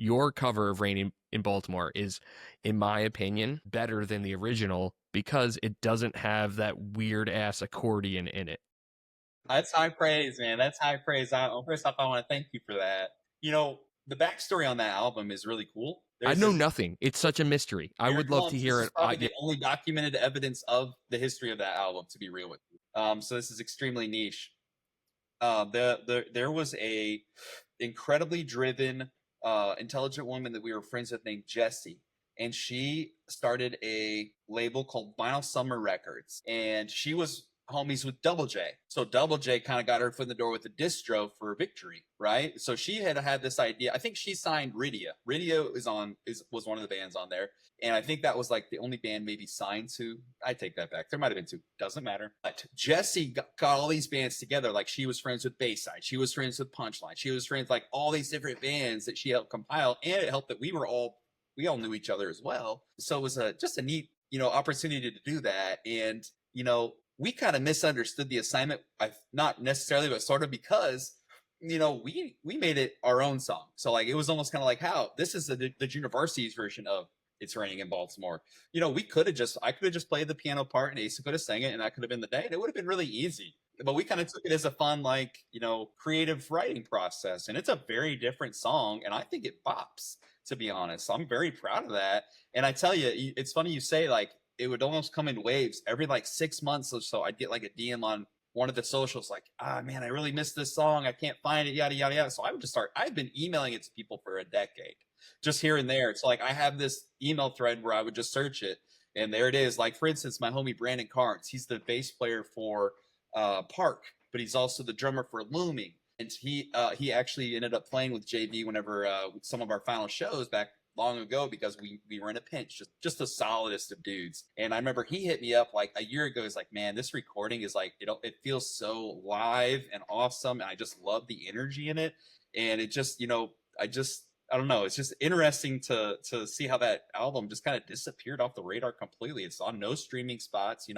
your cover of Rain in Baltimore is, in my opinion, better than the original because it doesn't have that weird ass accordion in it. That's high praise, man. That's high praise. First off, I want to thank you for that. The backstory on that album is really cool. I There's know this nothing. It's such a mystery. I Here it would love to comes. This hear is it. probably the only documented evidence of the history of that album, to be real with you. So this is extremely niche. There was a incredibly driven, intelligent woman that we were friends with named Jessie, and she started a label called Vinyl Summer Records, and she was homies with Double J. So Double J kind of got her foot in the door with the distro for Victory, right? So she had this idea. I think she signed Rydia. Rydia was one of the bands on there, and I think that was like the only band maybe signed to. I take that back. There might have been two. Doesn't matter. But Jesse got all these bands together. Like she was friends with Bayside. She was friends with Punchline. She was friends like all these different bands that she helped compile, and it helped that we all knew each other as well. So it was just a neat opportunity to do that, and we kind of misunderstood the assignment. Not necessarily, but sort of because we made it our own song. So like it was almost kind of like how this is the University's version of It's Raining in Baltimore. I could have just played the piano part and Asa could have sang it and that could have been the day. And it would have been really easy. But we kind of took it as a fun, like, creative writing process. And it's a very different song. And I think it bops, to be honest. So I'm very proud of that. And I tell you, it's funny you say like it would almost come in waves. Every like 6 months or so, I'd get like a DM on one of the socials like, ah, man, I really missed this song. I can't find it, yada, yada, yada. So I would just I've been emailing it to people for a decade, just here and there. So like I have this email thread where I would just search it. And there it is. Like, for instance, my homie Brandon Carnes, he's the bass player for Park, but he's also the drummer for Looming. And he actually ended up playing with JV whenever some of our final shows back long ago because we were in a pinch, just the solidest of dudes. And I remember he hit me up like a year ago. He's like, man, this recording is like it feels so live and awesome, and I just love the energy in it. And it just I don't know. It's just interesting to see how that album just kind of disappeared off the radar completely. It's on no streaming spots.